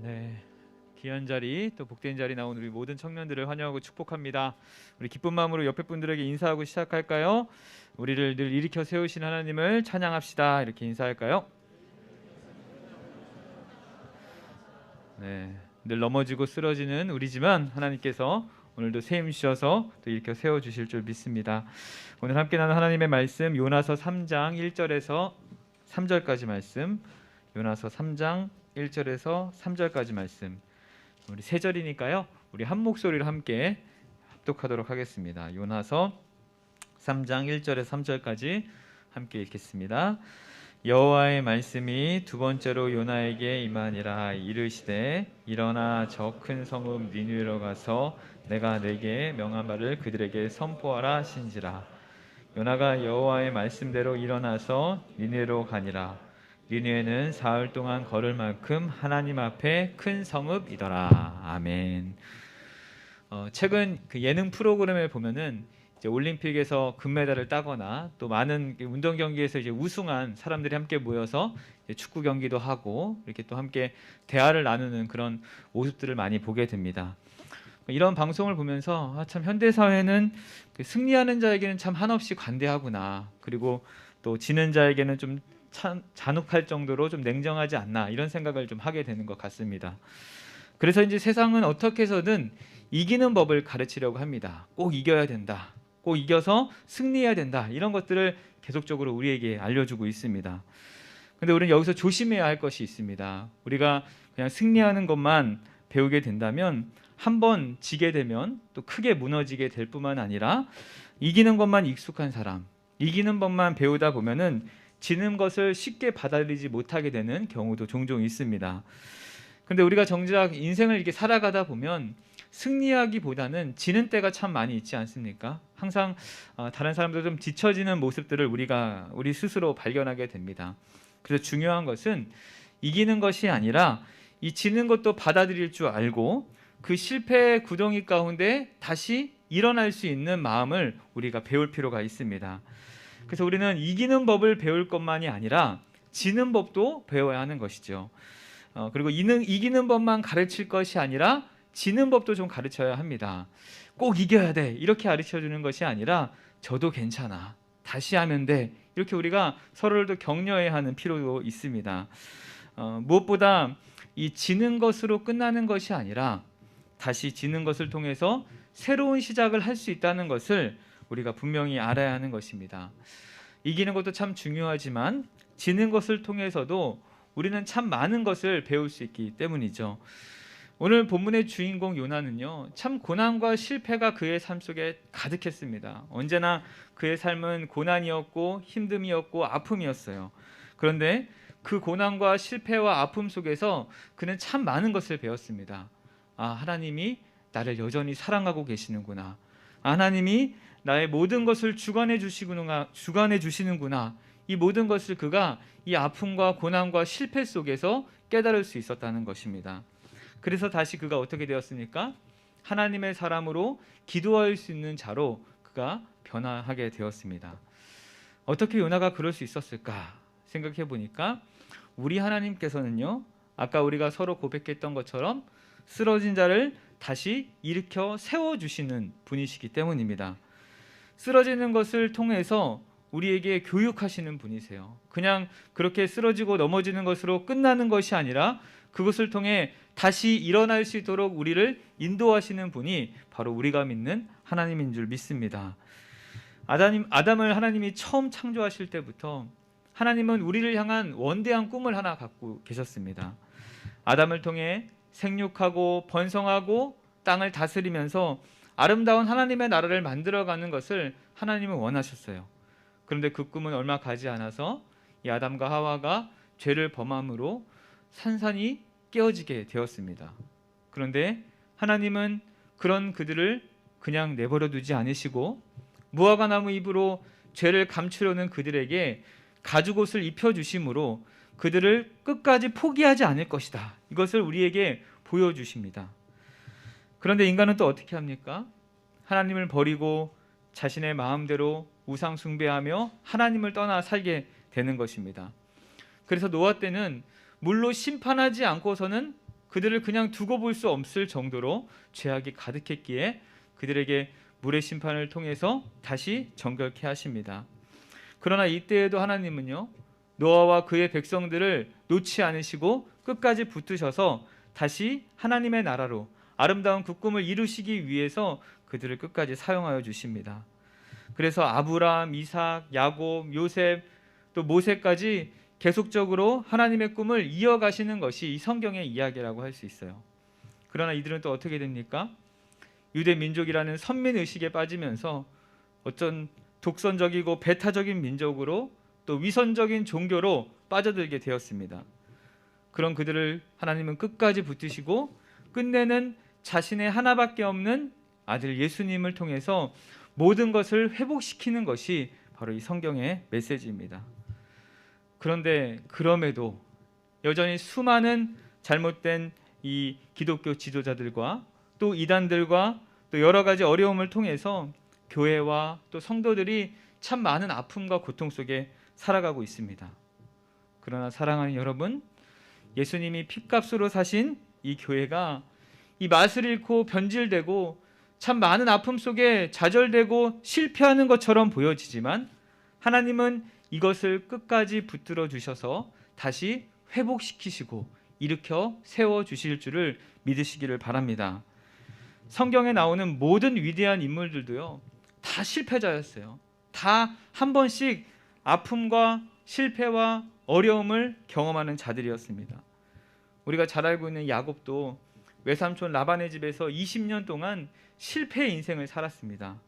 네, 귀한 자리 또 복된 자리 나온 우리 모든 청년들을 환영하고 축복합니다. 우리 기쁜 마음으로 옆에 분들에게 인사하고 시작할까요? 우리를 늘 일으켜 세우신 하나님을 찬양합시다. 이렇게 인사할까요? 네, 늘 넘어지고 쓰러지는 우리지만 하나님께서 오늘도 세임 주셔서 또 일으켜 세워 주실 줄 믿습니다. 오늘 함께 나눈 하나님의 말씀 요나서 3장 1절에서 3절까지 말씀. 요나서 3장 1절에서 3절까지 말씀. 우리 세 절이니까요. 우리 한 목소리로 함께 합독하도록 하겠습니다. 요나서 3장 1절에서 3절까지 함께 읽겠습니다. 여호와의 말씀이 두 번째로 요나에게 임하니라. 이르시되 일어나 저 큰 성읍 니느웨로 가서 내가 내게 명한 바를 그들에게 선포하라 하신지라. 요나가 여호와의 말씀대로 일어나서 니느웨로 가니라. 니느웨는 사흘 동안 걸을 만큼 하나님 앞에 큰 성읍이더라. 아멘. 최근 그 예능 프로그램에 보면은 이제 올림픽에서 금메달을 따거나 또 많은 운동 경기에서 이제 우승한 사람들이 함께 모여서 축구 경기도 하고 이렇게 또 함께 대화를 나누는 그런 모습들을 많이 보게 됩니다. 이런 방송을 보면서 참 현대 사회는 그 승리하는 자에게는 참 한없이 관대하구나. 그리고 또 지는 자에게는 좀 잔혹할 정도로 좀 냉정하지 않나 이런 생각을 좀 하게 되는 것 같습니다. 그래서 이제 세상은 어떻게 해서든 이기는 법을 가르치려고 합니다. 꼭 이겨야 된다. 꼭 이겨서 승리해야 된다. 이런 것들을 계속적으로 우리에게 알려주고 있습니다. 근데 우리는 여기서 조심해야 할 것이 있습니다. 우리가 그냥 승리하는 것만 배우게 된다면 한번 지게 되면 또 크게 무너지게 될 뿐만 아니라 이기는 것만 익숙한 사람, 이기는 법만 배우다 보면은 지는 것을 쉽게 받아들이지 못하게 되는 경우도 종종 있습니다. 근데 우리가 정작 인생을 이렇게 살아가다 보면 승리하기보다는 지는 때가 참 많이 있지 않습니까? 항상 다른 사람들 좀 뒤처지는 모습들을 우리 스스로 발견하게 됩니다. 그래서 중요한 것은 이기는 것이 아니라 이 지는 것도 받아들일 줄 알고 그 실패의 구덩이 가운데 다시 일어날 수 있는 마음을 우리가 배울 필요가 있습니다. 그래서 우리는 이기는 법을 배울 것만이 아니라 지는 법도 배워야 하는 것이죠. 그리고 이기는 법만 가르칠 것이 아니라 지는 법도 좀 가르쳐야 합니다. 꼭 이겨야 돼 이렇게 가르쳐주는 것이 아니라 저도 괜찮아 다시 하면 돼 이렇게 우리가 서로를 더 격려해야 하는 필요도 있습니다. 무엇보다 이 지는 것으로 끝나는 것이 아니라 다시 지는 것을 통해서 새로운 시작을 할 수 있다는 것을 우리가 분명히 알아야 하는 것입니다. 이기는 것도 참 중요하지만 지는 것을 통해서도 우리는 참 많은 것을 배울 수 있기 때문이죠. 오늘 본문의 주인공 요나는요, 참 고난과 실패가 그의 삶 속에 가득했습니다. 언제나 그의 삶은 고난이었고 힘듦이었고 아픔이었어요. 그런데 그 고난과 실패와 아픔 속에서 그는 참 많은 것을 배웠습니다. 하나님이 나를 여전히 사랑하고 계시는구나. 하나님이 나의 모든 것을 주관해 주시는구나. 이 모든 것을 그가 이 아픔과 고난과 실패 속에서 깨달을 수 있었다는 것입니다. 그래서 다시 그가 어떻게 되었습니까? 하나님의 사람으로 기도할 수 있는 자로 그가 변화하게 되었습니다. 어떻게 요나가 그럴 수 있었을까 생각해 보니까 우리 하나님께서는요, 아까 우리가 서로 고백했던 것처럼 쓰러진 자를 다시 일으켜 세워주시는 분이시기 때문입니다. 쓰러지는 것을 통해서 우리에게 교육하시는 분이세요. 그냥 그렇게 쓰러지고 넘어지는 것으로 끝나는 것이 아니라 그것을 통해 다시 일어날 수 있도록 우리를 인도하시는 분이 바로 우리가 믿는 하나님인 줄 믿습니다. 아담을 하나님이 처음 창조하실 때부터 하나님은 우리를 향한 원대한 꿈을 하나 갖고 계셨습니다. 아담을 통해 생육하고 번성하고 땅을 다스리면서 아름다운 하나님의 나라를 만들어가는 것을 하나님은 원하셨어요. 그런데 그 꿈은 얼마 가지 않아서 이 아담과 하와가 죄를 범함으로 산산이 깨어지게 되었습니다. 그런데 하나님은 그런 그들을 그냥 내버려 두지 않으시고 무화과 나무 잎으로 죄를 감추려는 그들에게 가죽옷을 입혀주심으로 그들을 끝까지 포기하지 않을 것이다. 이것을 우리에게 보여주십니다. 그런데 인간은 또 어떻게 합니까? 하나님을 버리고 자신의 마음대로 우상 숭배하며 하나님을 떠나 살게 되는 것입니다. 그래서 노아 때는 물로 심판하지 않고서는 그들을 그냥 두고 볼 수 없을 정도로 죄악이 가득했기에 그들에게 물의 심판을 통해서 다시 정결케 하십니다. 그러나 이때에도 하나님은요, 노아와 그의 백성들을 놓지 않으시고 끝까지 붙드셔서 다시 하나님의 나라로 아름다운 그 꿈을 이루시기 위해서 그들을 끝까지 사용하여 주십니다. 그래서 아브라함, 이삭, 야곱, 요셉, 또 모세까지 계속적으로 하나님의 꿈을 이어가시는 것이 이 성경의 이야기라고 할 수 있어요. 그러나 이들은 또 어떻게 됩니까? 유대 민족이라는 선민 의식에 빠지면서 어떤 독선적이고 배타적인 민족으로 또 위선적인 종교로 빠져들게 되었습니다. 그런 그들을 하나님은 끝까지 붙드시고 끝내는 자신의 하나밖에 없는 아들 예수님을 통해서 모든 것을 회복시키는 것이 바로 이 성경의 메시지입니다. 그런데 그럼에도 여전히 수많은 잘못된 이 기독교 지도자들과 또 이단들과 또 여러 가지 어려움을 통해서 교회와 또 성도들이 참 많은 아픔과 고통 속에 살아가고 있습니다. 그러나 사랑하는 여러분, 예수님이 핏값으로 사신 이 교회가 이 맛을 잃고 변질되고 참 많은 아픔 속에 좌절되고 실패하는 것처럼 보여지지만 하나님은 이것을 끝까지 붙들어 주셔서 다시 회복시키시고 일으켜 세워 주실 줄을 믿으시기를 바랍니다. 성경에 나오는 모든 위대한 인물들도요, 다 실패자였어요. 다 한 번씩 아픔과 실패와 어려움을 경험하는 자들이었습니다. 우리가 잘 알고 있는 야곱도 외삼촌 라반의 집에서 20년 동안 실패의 인생을 살았습니다.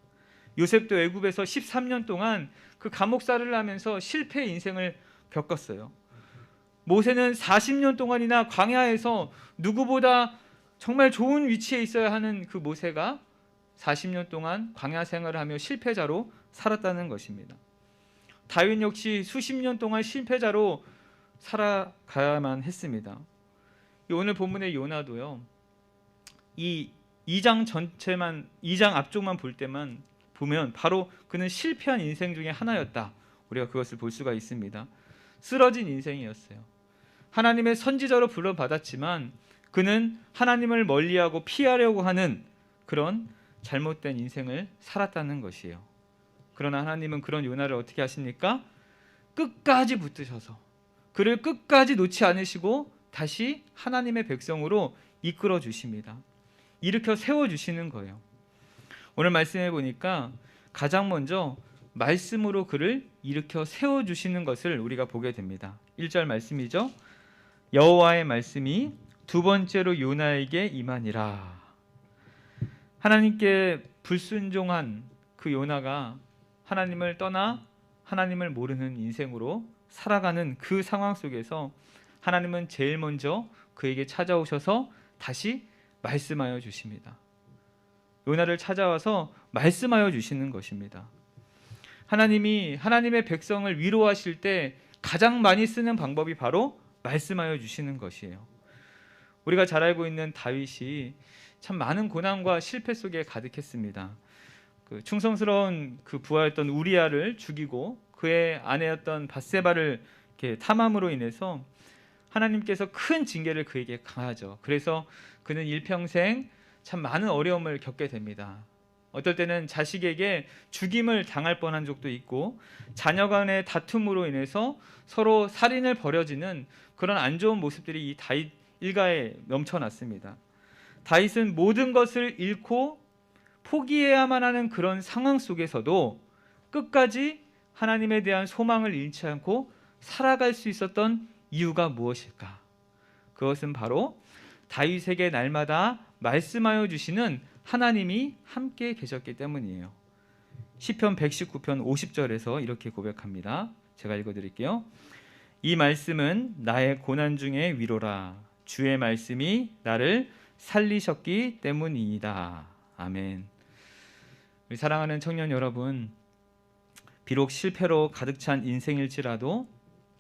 요셉도 애굽에서 13년 동안 그 감옥살이를 하면서 실패의 인생을 겪었어요. 모세는 40년 동안이나 광야에서 누구보다 정말 좋은 위치에 있어야 하는 그 모세가 40년 동안 광야 생활을 하며 실패자로 살았다는 것입니다. 다윗 역시 수십 년 동안 실패자로 살아가야만 했습니다. 오늘 본문의 요나도요, 이 2장 전체만, 2장 앞쪽만 볼 때만 보면 바로 그는 실패한 인생 중에 하나였다. 우리가 그것을 볼 수가 있습니다. 쓰러진 인생이었어요. 하나님의 선지자로 불러받았지만 그는 하나님을 멀리하고 피하려고 하는 그런 잘못된 인생을 살았다는 것이에요. 그러나 하나님은 그런 요나를 어떻게 하십니까? 끝까지 붙드셔서 그를 끝까지 놓지 않으시고 다시 하나님의 백성으로 이끌어 주십니다. 일으켜 세워 주시는 거예요. 오늘 말씀해 보니까 가장 먼저 말씀으로 그를 일으켜 세워 주시는 것을 우리가 보게 됩니다. 1절 말씀이죠. 여호와의 말씀이 두 번째로 요나에게 임하니라. 하나님께 불순종한 그 요나가 하나님을 떠나 하나님을 모르는 인생으로 살아가는 그 상황 속에서 하나님은 제일 먼저 그에게 찾아오셔서 다시 말씀하여 주십니다. 요나를 찾아와서 말씀하여 주시는 것입니다. 하나님이 하나님의 백성을 위로하실 때 가장 많이 쓰는 방법이 바로 말씀하여 주시는 것이에요. 우리가 잘 알고 있는 다윗이 참 많은 고난과 실패 속에 가득했습니다. 그 충성스러운 그 부하였던 우리아를 죽이고 그의 아내였던 밧세바를 이렇게 탐함으로 인해서 하나님께서 큰 징계를 그에게 가하죠. 그래서 그는 일평생 참 많은 어려움을 겪게 됩니다. 어떨 때는 자식에게 죽임을 당할 뻔한 적도 있고 자녀 간의 다툼으로 인해서 서로 살인을 벌여지는 그런 안 좋은 모습들이 이 다윗 일가에 넘쳐났습니다. 다윗은 모든 것을 잃고 포기해야만 하는 그런 상황 속에서도 끝까지 하나님에 대한 소망을 잃지 않고 살아갈 수 있었던 이유가 무엇일까? 그것은 바로 다윗에게 날마다 말씀하여 주시는 하나님이 함께 계셨기 때문이에요. 시편 119편 50절에서 이렇게 고백합니다. 제가 읽어드릴게요. 이 말씀은 나의 고난 중에 위로라. 주의 말씀이 나를 살리셨기 때문이다. 아멘. 우리 사랑하는 청년 여러분, 비록 실패로 가득 찬 인생일지라도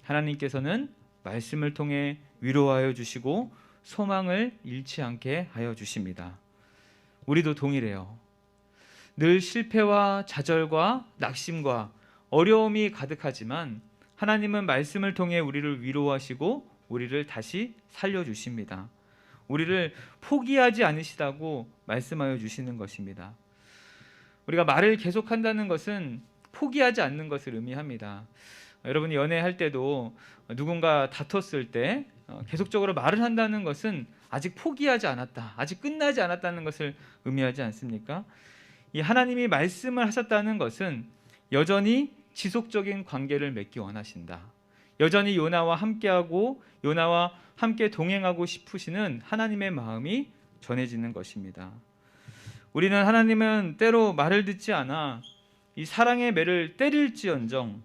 하나님께서는 말씀을 통해 위로하여 주시고 소망을 잃지 않게 하여 주십니다. 우리도 동일해요. 늘 실패와 좌절과 낙심과 어려움이 가득하지만 하나님은 말씀을 통해 우리를 위로하시고 우리를 다시 살려주십니다. 우리를 포기하지 않으시다고 말씀하여 주시는 것입니다. 우리가 말을 계속한다는 것은 포기하지 않는 것을 의미합니다. 여러분이 연애할 때도 누군가 다퉜을 때 계속적으로 말을 한다는 것은 아직 포기하지 않았다, 아직 끝나지 않았다는 것을 의미하지 않습니까? 이 하나님이 말씀을 하셨다는 것은 여전히 지속적인 관계를 맺기 원하신다. 여전히 요나와 함께하고 요나와 함께 동행하고 싶으시는 하나님의 마음이 전해지는 것입니다. 우리는 하나님은 때로 말을 듣지 않아 이 사랑의 매를 때릴지언정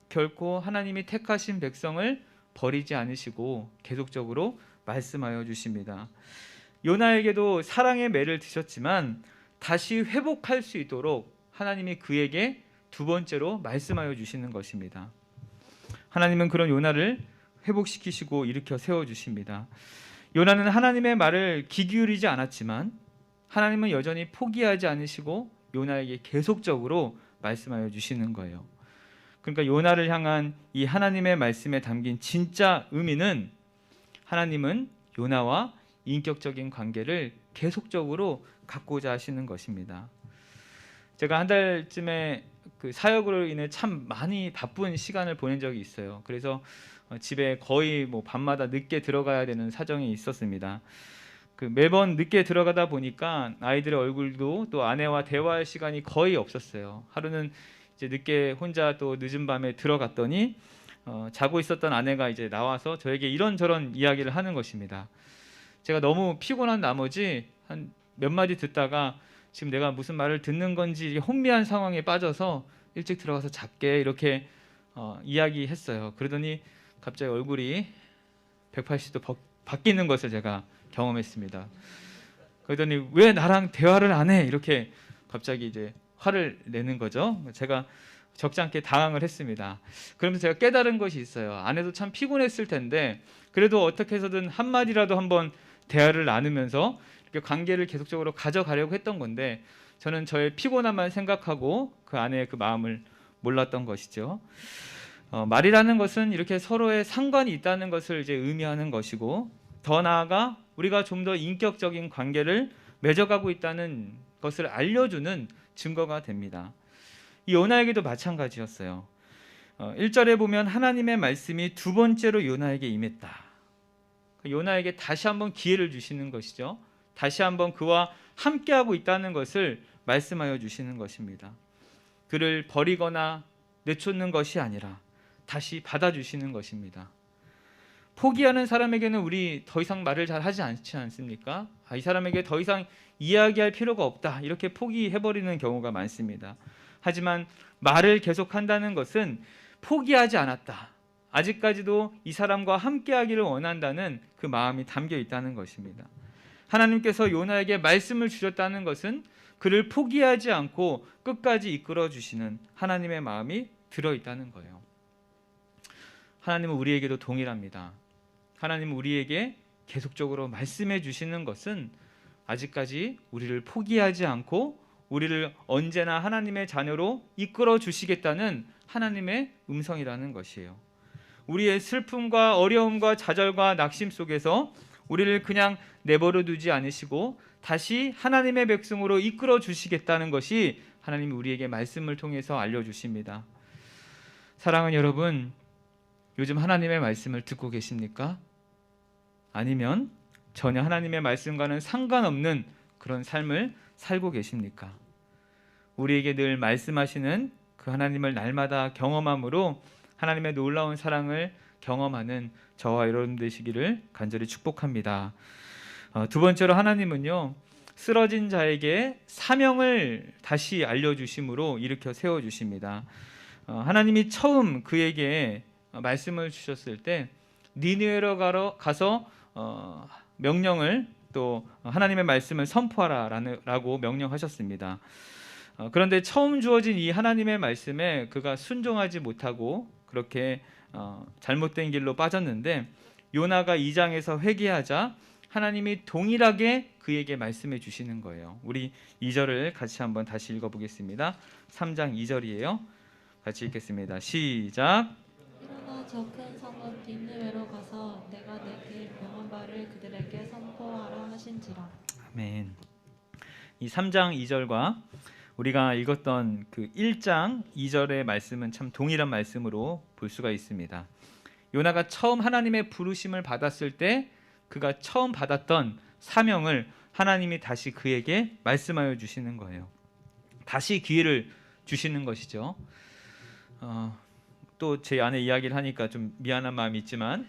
결코 하나님이 택하신 백성을 버리지 않으시고 계속적으로 말씀하여 주십니다. 요나에게도 사랑의 매를 드셨지만 다시 회복할 수 있도록 하나님이 그에게 두 번째로 말씀하여 주시는 것입니다. 하나님은 그런 요나를 회복시키시고 일으켜 세워주십니다. 요나는 하나님의 말을 귀 기울이지 않았지만 하나님은 여전히 포기하지 않으시고 요나에게 계속적으로 말씀하여 주시는 거예요. 그러니까 요나를 향한 이 하나님의 말씀에 담긴 진짜 의미는 하나님은 요나와 인격적인 관계를 계속적으로 갖고자 하시는 것입니다. 제가 한 달쯤에 그 사역으로 인해 참 많이 바쁜 시간을 보낸 적이 있어요. 그래서 집에 거의 밤마다 늦게 들어가야 되는 사정이 있었습니다. 매번 늦게 들어가다 보니까 아이들의 얼굴도 또 아내와 대화할 시간이 거의 없었어요. 하루는 이제 늦게 혼자 또 늦은 밤에 들어갔더니 자고 있었던 아내가 이제 나와서 저에게 이런저런 이야기를 하는 것입니다. 제가 너무 피곤한 나머지 한 몇 마디 듣다가 지금 내가 무슨 말을 듣는 건지 혼미한 상황에 빠져서 일찍 들어가서 잤게 이렇게 이야기했어요. 그러더니 갑자기 얼굴이 180도 바뀌는 것을 제가 경험했습니다. 그러더니 왜 나랑 대화를 안 해? 이렇게 갑자기 이제 화를 내는 거죠. 제가 적지 않게 당황을 했습니다. 그러면서 제가 깨달은 것이 있어요. 아내도 참 피곤했을 텐데 그래도 어떻게 해서든 한마디라도 한번 대화를 나누면서 이렇게 관계를 계속적으로 가져가려고 했던 건데 저는 저의 피곤함만 생각하고 그 아내의 그 마음을 몰랐던 것이죠. 말이라는 것은 이렇게 서로의 상관이 있다는 것을 이제 의미하는 것이고 더 나아가 우리가 좀 더 인격적인 관계를 맺어가고 있다는 것을 알려주는 증거가 됩니다. 이 요나에게도 마찬가지였어요. 1절에 보면 하나님의 말씀이 두 번째로 요나에게 임했다. 요나에게 다시 한번 기회를 주시는 것이죠. 다시 한번 그와 함께하고 있다는 것을 말씀하여 주시는 것입니다. 그를 버리거나 내쫓는 것이 아니라 다시 받아주시는 것입니다. 포기하는 사람에게는 우리 더 이상 말을 잘 하지 않지 않습니까? 이 사람에게 더 이상 이야기할 필요가 없다 이렇게 포기해버리는 경우가 많습니다. 하지만 말을 계속한다는 것은 포기하지 않았다, 아직까지도 이 사람과 함께하기를 원한다는 그 마음이 담겨 있다는 것입니다. 하나님께서 요나에게 말씀을 주셨다는 것은 그를 포기하지 않고 끝까지 이끌어 주시는 하나님의 마음이 들어있다는 거예요. 하나님은 우리에게도 동일합니다. 하나님은 우리에게 계속적으로 말씀해 주시는 것은 아직까지 우리를 포기하지 않고 우리를 언제나 하나님의 자녀로 이끌어 주시겠다는 하나님의 음성이라는 것이에요. 우리의 슬픔과 어려움과 좌절과 낙심 속에서 우리를 그냥 내버려 두지 않으시고 다시 하나님의 백성으로 이끌어 주시겠다는 것이 하나님이 우리에게 말씀을 통해서 알려주십니다. 사랑하는 여러분, 요즘 하나님의 말씀을 듣고 계십니까? 아니면 전혀 하나님의 말씀과는 상관없는 그런 삶을 살고 계십니까? 우리에게 늘 말씀하시는 그 하나님을 날마다 경험함으로 하나님의 놀라운 사랑을 경험하는 저와 여러분 되시기를 간절히 축복합니다. 두 번째로 하나님은요, 쓰러진 자에게 사명을 다시 알려주심으로 일으켜 세워주십니다. 하나님이 처음 그에게 말씀을 주셨을 때 니느웨로 가서 명령을 또 하나님의 말씀을 선포하라라고 명령하셨습니다. 그런데 처음 주어진 이 하나님의 말씀에 그가 순종하지 못하고 그렇게 잘못된 길로 빠졌는데 요나가 2장에서 회개하자 하나님이 동일하게 그에게 말씀해 주시는 거예요. 우리 2절을 같이 한번 다시 읽어보겠습니다. 3장 2절이에요. 같이 읽겠습니다. 시작. 일어나 저 큰 성읍 니느웨로 가서 내가 내게 명한 바를 그들에게 선포하라 하신지라. 아멘. 이 3장 2절과 우리가 읽었던 그 1장 2절의 말씀은 참 동일한 말씀으로 볼 수가 있습니다. 요나가 처음 하나님의 부르심을 받았을 때 그가 처음 받았던 사명을 하나님이 다시 그에게 말씀하여 주시는 거예요. 다시 기회를 주시는 것이죠. 또 제 아내 이야기를 하니까 좀 미안한 마음이 있지만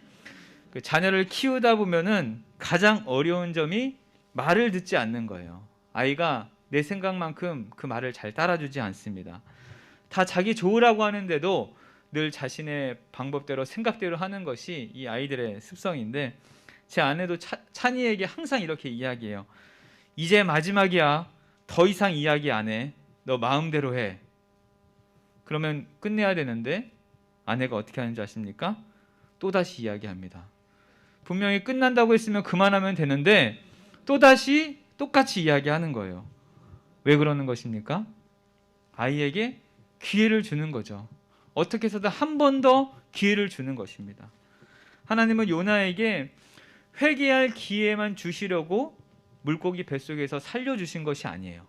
그 자녀를 키우다 보면은 가장 어려운 점이 말을 듣지 않는 거예요. 아이가 내 생각만큼 그 말을 잘 따라주지 않습니다. 다 자기 좋으라고 하는데도 늘 자신의 방법대로 생각대로 하는 것이 이 아이들의 습성인데 제 아내도 찬이에게 항상 이렇게 이야기해요. 이제 마지막이야. 더 이상 이야기 안 해. 너 마음대로 해. 그러면 끝내야 되는데 아내가 어떻게 하는지 아십니까? 또다시 이야기합니다. 분명히 끝난다고 했으면 그만하면 되는데 또다시 똑같이 이야기하는 거예요. 왜 그러는 것입니까? 아이에게 기회를 주는 거죠. 어떻게 해서든 한 번 더 기회를 주는 것입니다. 하나님은 요나에게 회개할 기회만 주시려고 물고기 뱃속에서 살려주신 것이 아니에요.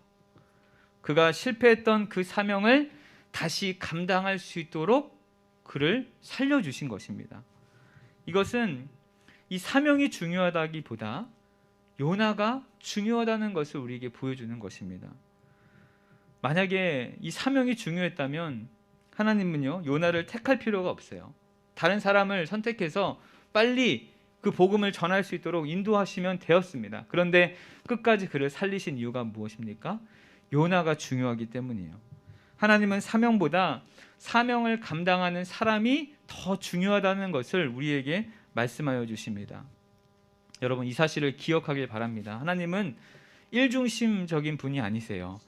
그가 실패했던 그 사명을 다시 감당할 수 있도록 그를 살려주신 것입니다. 이것은 이 사명이 중요하다기보다 요나가 중요하다는 것을 우리에게 보여주는 것입니다. 만약에 이 사명이 중요했다면 하나님은요 요나를 택할 필요가 없어요. 다른 사람을 선택해서 빨리 그 복음을 전할 수 있도록 인도하시면 되었습니다. 그런데 끝까지 그를 살리신 이유가 무엇입니까? 요나가 중요하기 때문이에요. 하나님은 사명보다 사명을 감당하는 사람이 더 중요하다는 것을 우리에게 말씀하여 주십니다. 여러분 이 사실을 기억하길 바랍니다. 하나님은 일중심적인 분이 아니세요.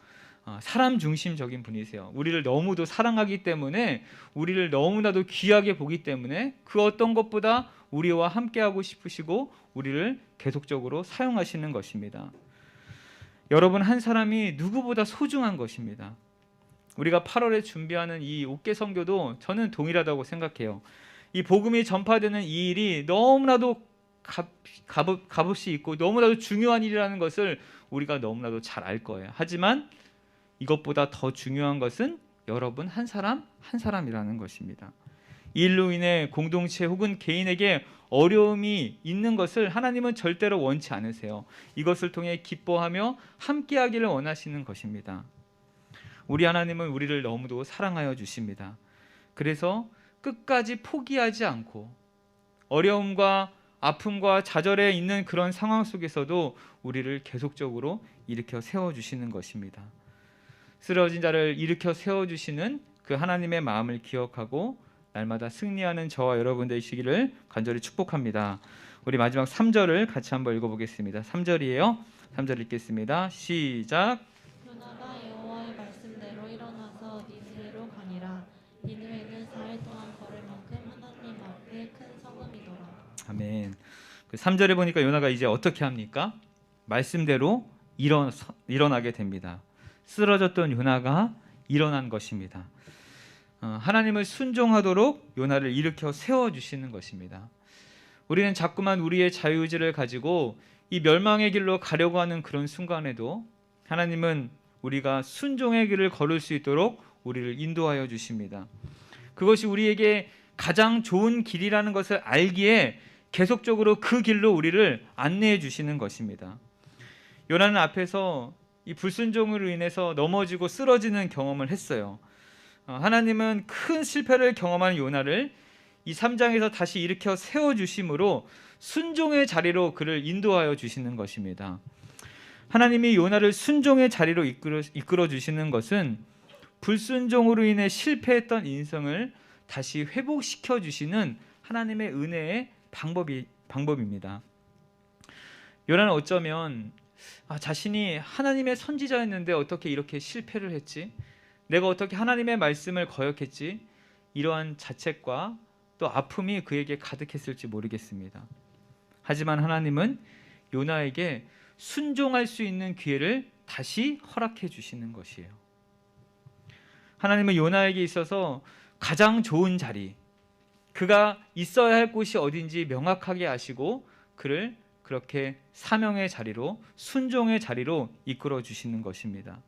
사람 중심적인 분이세요. 우리를 너무도 사랑하기 때문에 우리를 너무나도 귀하게 보기 때문에 그 어떤 것보다 우리와 함께하고 싶으시고 우리를 계속적으로 사용하시는 것입니다. 여러분 한 사람이 누구보다 소중한 것입니다. 우리가 8월에 준비하는 이 옥계 선교도 저는 동일하다고 생각해요. 이 복음이 전파되는 이 일이 너무나도 값없이 있고 너무나도 중요한 일이라는 것을 우리가 너무나도 잘 알 거예요. 하지만 이것보다 더 중요한 것은 여러분 한 사람 한 사람이라는 것입니다. 이 일로 인해 공동체 혹은 개인에게 어려움이 있는 것을 하나님은 절대로 원치 않으세요. 이것을 통해 기뻐하며 함께하기를 원하시는 것입니다. 우리 하나님은 우리를 너무도 사랑하여 주십니다. 그래서 끝까지 포기하지 않고 어려움과 아픔과 좌절에 있는 그런 상황 속에서도 우리를 계속적으로 일으켜 세워주시는 것입니다. 쓰러진 자를 일으켜 세워주시는 그 하나님의 마음을 기억하고 날마다 승리하는 저와 여러분 되시기를 간절히 축복합니다. 우리 마지막 3절을 같이 한번 읽어보겠습니다. 3절이에요. 3절 읽겠습니다. 시작. 요나가 여호와의 말씀대로 일어나서 니느웨로 가니라. 니느웨는 4일 동안 걸을 만큼 하나님 앞에 큰 성읍이더라. 아멘. 그 3절에 보니까 요나가 이제 어떻게 합니까? 말씀대로 일어나게 됩니다. 쓰러졌던 요나가 일어난 것입니다. 하나님을 순종하도록 요나를 일으켜 세워주시는 것입니다. 우리는 자꾸만 우리의 자유의지를 가지고 이 멸망의 길로 가려고 하는 그런 순간에도 하나님은 우리가 순종의 길을 걸을 수 있도록 우리를 인도하여 주십니다. 그것이 우리에게 가장 좋은 길이라는 것을 알기에 계속적으로 그 길로 우리를 안내해 주시는 것입니다. 요나는 앞에서 이 불순종으로 인해서 넘어지고 쓰러지는 경험을 했어요. 하나님은 큰 실패를 경험한 요나를 이 3장에서 다시 일으켜 세워주심으로 순종의 자리로 그를 인도하여 주시는 것입니다. 하나님이 요나를 순종의 자리로 이끌어 주시는 것은 불순종으로 인해 실패했던 인생을 다시 회복시켜 주시는 하나님의 은혜의 방법입니다. 요나는 어쩌면 자신이 하나님의 선지자였는데 어떻게 이렇게 실패를 했지? 내가 어떻게 하나님의 말씀을 거역했지? 이러한 자책과 또 아픔이 그에게 가득했을지 모르겠습니다. 하지만 하나님은 요나에게 순종할 수 있는 기회를 다시 허락해 주시는 것이에요. 하나님은 요나에게 있어서 가장 좋은 자리, 그가 있어야 할 곳이 어딘지 명확하게 아시고 그를 그렇게 사명의 자리로, 순종의 자리로 이끌어 주시는 것입니다.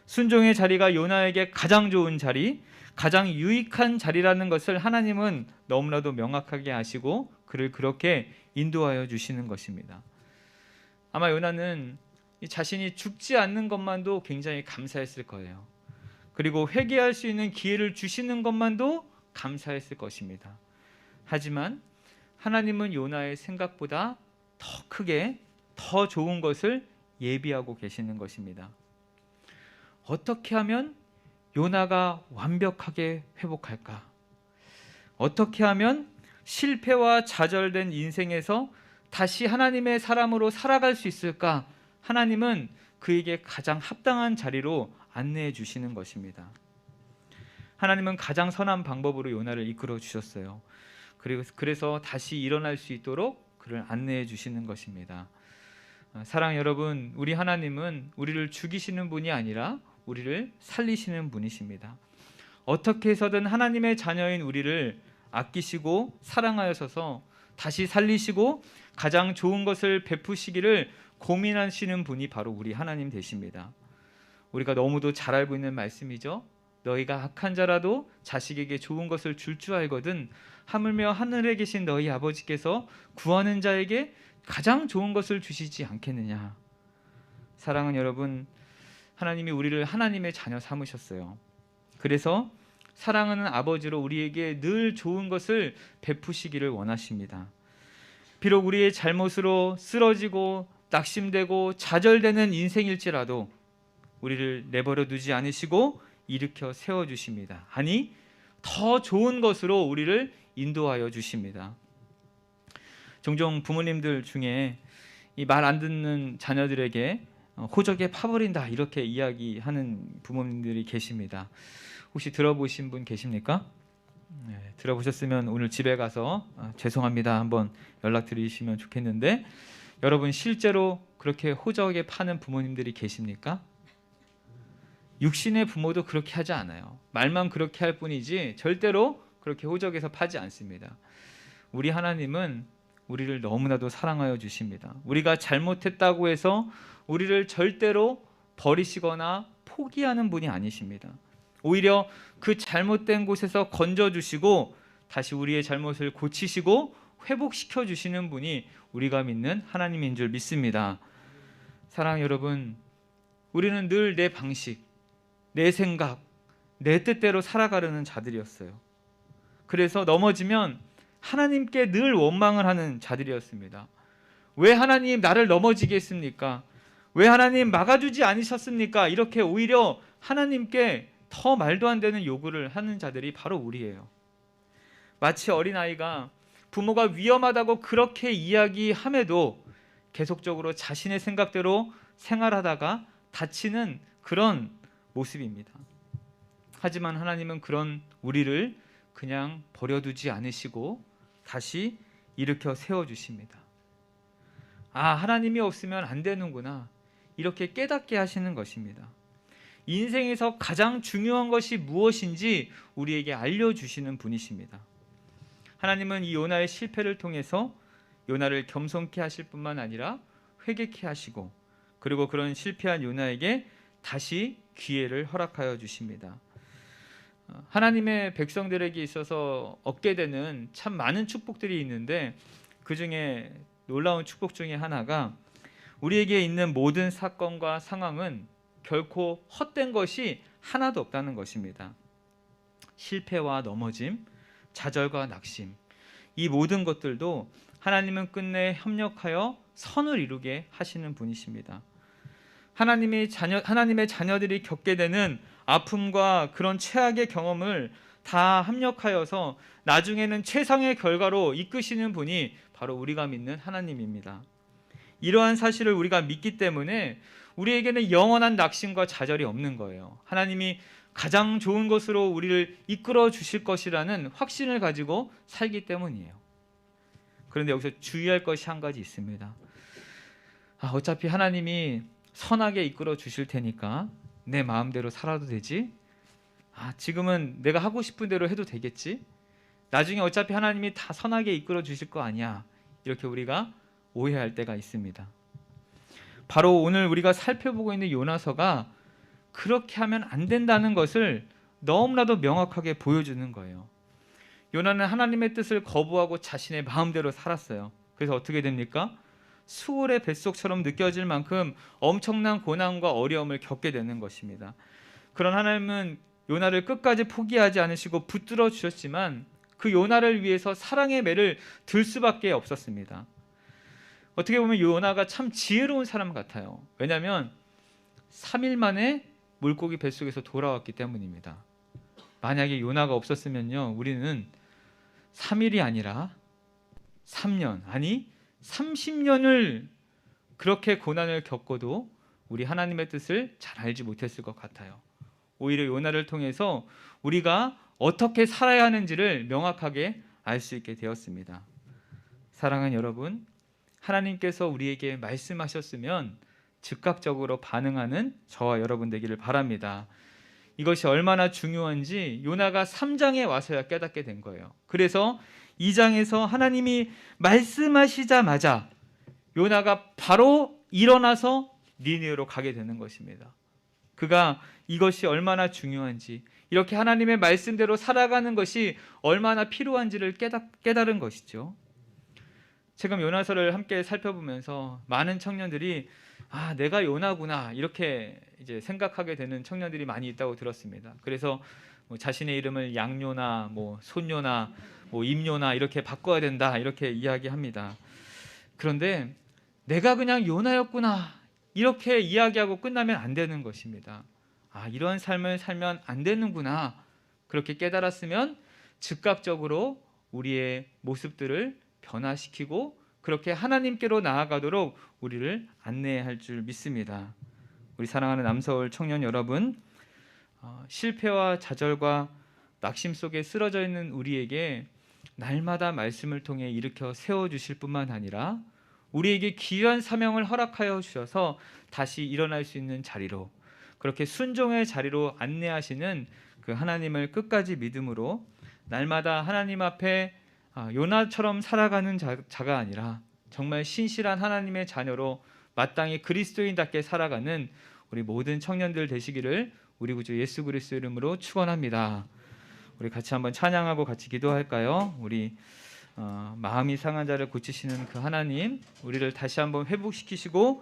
순종의 자리가 요나에게 가장 좋은 자리, 가장 유익한 자리라는 것을 하나님은 너무나도 명확하게 아시고 그를 그렇게 인도하여 주시는 것입니다. 아마 요나는 자신이 죽지 않는 것만도 굉장히 감사했을 거예요. 그리고 회개할 수 있는 기회를 주시는 것만도 감사했을 것입니다. 하지만 하나님은 요나의 생각보다 더 크게, 더 좋은 것을 예비하고 계시는 것입니다. 어떻게 하면 요나가 완벽하게 회복할까? 어떻게 하면 실패와 좌절된 인생에서 다시 하나님의 사람으로 살아갈 수 있을까? 하나님은 그에게 가장 합당한 자리로 안내해 주시는 것입니다. 하나님은 가장 선한 방법으로 요나를 이끌어 주셨어요. 그래서 다시 일어날 수 있도록 그를 안내해 주시는 것입니다. 사랑 여러분, 우리 하나님은 우리를 죽이시는 분이 아니라 우리를 살리시는 분이십니다. 어떻게 해서든 하나님의 자녀인 우리를 아끼시고 사랑하여서 다시 살리시고 가장 좋은 것을 베푸시기를 고민하시는 분이 바로 우리 하나님 되십니다. 우리가 너무도 잘 알고 있는 말씀이죠. 너희가 악한 자라도 자식에게 좋은 것을 줄 줄 알거든 하물며 하늘에 계신 너희 아버지께서 구하는 자에게 가장 좋은 것을 주시지 않겠느냐. 사랑하는 여러분, 하나님이 우리를 하나님의 자녀 삼으셨어요. 그래서 사랑하는 아버지로 우리에게 늘 좋은 것을 베푸시기를 원하십니다. 비록 우리의 잘못으로 쓰러지고 낙심되고 좌절되는 인생일지라도 우리를 내버려 두지 않으시고 일으켜 세워주십니다. 아니, 더 좋은 것으로 우리를 인도하여 주십니다. 종종 부모님들 중에 이 말 안 듣는 자녀들에게 호적에 파버린다 이렇게 이야기하는 부모님들이 계십니다. 혹시 들어보신 분 계십니까? 네, 들어보셨으면 오늘 집에 가서 죄송합니다 한번 연락드리시면 좋겠는데, 여러분 실제로 그렇게 호적에 파는 부모님들이 계십니까? 육신의 부모도 그렇게 하지 않아요. 말만 그렇게 할 뿐이지 절대로 그렇게 호적에서 파지 않습니다. 우리 하나님은 우리를 너무나도 사랑하여 주십니다. 우리가 잘못했다고 해서 우리를 절대로 버리시거나 포기하는 분이 아니십니다. 오히려 그 잘못된 곳에서 건져주시고 다시 우리의 잘못을 고치시고 회복시켜 주시는 분이 우리가 믿는 하나님인 줄 믿습니다. 사랑하는 여러분, 우리는 늘 내 방식, 내 생각, 내 뜻대로 살아가려는 자들이었어요. 그래서 넘어지면 하나님께 늘 원망을 하는 자들이었습니다. 왜 하나님 나를 넘어지게 했습니까? 왜 하나님 막아주지 않으셨습니까? 이렇게 오히려 하나님께 더 말도 안 되는 요구를 하는 자들이 바로 우리예요. 마치 어린아이가 부모가 위험하다고 그렇게 이야기함에도 계속적으로 자신의 생각대로 생활하다가 다치는 그런 모습입니다. 하지만 하나님은 그런 우리를 그냥 버려두지 않으시고 다시 일으켜 세워주십니다. 아, 하나님이 없으면 안 되는구나, 이렇게 깨닫게 하시는 것입니다. 인생에서 가장 중요한 것이 무엇인지 우리에게 알려주시는 분이십니다. 하나님은 이 요나의 실패를 통해서 요나를 겸손케 하실 뿐만 아니라 회개케 하시고, 그리고 그런 실패한 요나에게 다시 기회를 허락하여 주십니다. 하나님의 백성들에게 있어서 얻게 되는 참 많은 축복들이 있는데, 그 중에 놀라운 축복 중에 하나가 우리에게 있는 모든 사건과 상황은 결코 헛된 것이 하나도 없다는 것입니다. 실패와 넘어짐, 좌절과 낙심, 이 모든 것들도 하나님은 끝내 협력하여 선을 이루게 하시는 분이십니다. 하나님의 자녀들이 겪게 되는 아픔과 그런 최악의 경험을 다 합력하여서 나중에는 최상의 결과로 이끄시는 분이 바로 우리가 믿는 하나님입니다. 이러한 사실을 우리가 믿기 때문에 우리에게는 영원한 낙심과 좌절이 없는 거예요. 하나님이 가장 좋은 것으로 우리를 이끌어 주실 것이라는 확신을 가지고 살기 때문이에요. 그런데 여기서 주의할 것이 한 가지 있습니다. 어차피 하나님이 선하게 이끌어 주실 테니까 내 마음대로 살아도 되지? 지금은 내가 하고 싶은 대로 해도 되겠지? 나중에 어차피 하나님이 다 선하게 이끌어 주실 거 아니야. 이렇게 우리가 오해할 때가 있습니다. 바로 오늘 우리가 살펴보고 있는 요나서가 그렇게 하면 안 된다는 것을 너무나도 명확하게 보여주는 거예요. 요나는 하나님의 뜻을 거부하고 자신의 마음대로 살았어요. 그래서 어떻게 됩니까? 수월의 뱃속처럼 느껴질 만큼 엄청난 고난과 어려움을 겪게 되는 것입니다. 그런 하나님은 요나를 끝까지 포기하지 않으시고 붙들어 주셨지만 그 요나를 위해서 사랑의 매를 들 수밖에 없었습니다. 어떻게 보면 요나가 참 지혜로운 사람 같아요. 왜냐하면 3일 만에 물고기 뱃속에서 돌아왔기 때문입니다. 만약에 요나가 없었으면요, 우리는 3일이 아니라 3년, 아니 30년을 그렇게 고난을 겪어도 우리 하나님의 뜻을 잘 알지 못했을 것 같아요. 오히려 요나를 통해서 우리가 어떻게 살아야 하는지를 명확하게 알 수 있게 되었습니다. 사랑하는 여러분, 하나님께서 우리에게 말씀하셨으면 즉각적으로 반응하는 저와 여러분 되기를 바랍니다. 이것이 얼마나 중요한지 요나가 3장에 와서야 깨닫게 된 거예요. 그래서 2장에서 하나님이 말씀하시자마자 요나가 바로 일어나서 니느웨로 가게 되는 것입니다. 그가 이것이 얼마나 중요한지, 이렇게 하나님의 말씀대로 살아가는 것이 얼마나 필요한지를 깨달은 것이죠. 지금 요나서를 함께 살펴보면서 많은 청년들이 내가 요나구나 이렇게 이제 생각하게 되는 청년들이 많이 있다고 들었습니다. 그래서 자신의 이름을 양요나, 손요나, 임요나 이렇게 바꿔야 된다 이렇게 이야기합니다. 그런데 내가 그냥 요나였구나 이렇게 이야기하고 끝나면 안 되는 것입니다. 이런 삶을 살면 안 되는구나 그렇게 깨달았으면 즉각적으로 우리의 모습들을 변화시키고 그렇게 하나님께로 나아가도록 우리를 안내할 줄 믿습니다. 우리 사랑하는 남서울 청년 여러분, 실패와 좌절과 낙심 속에 쓰러져 있는 우리에게 날마다 말씀을 통해 일으켜 세워주실 뿐만 아니라 우리에게 귀한 사명을 허락하여 주셔서 다시 일어날 수 있는 자리로, 그렇게 순종의 자리로 안내하시는 그 하나님을 끝까지 믿음으로 날마다 하나님 앞에 요나처럼 살아가는 자가 아니라 정말 신실한 하나님의 자녀로 마땅히 그리스도인답게 살아가는 우리 모든 청년들 되시기를 우리 구주 예수 그리스도 이름으로 축원합니다. 우리 같이 한번 찬양하고 같이 기도할까요? 우리 마음이 상한 자를 고치시는 그 하나님, 우리를 다시 한번 회복시키시고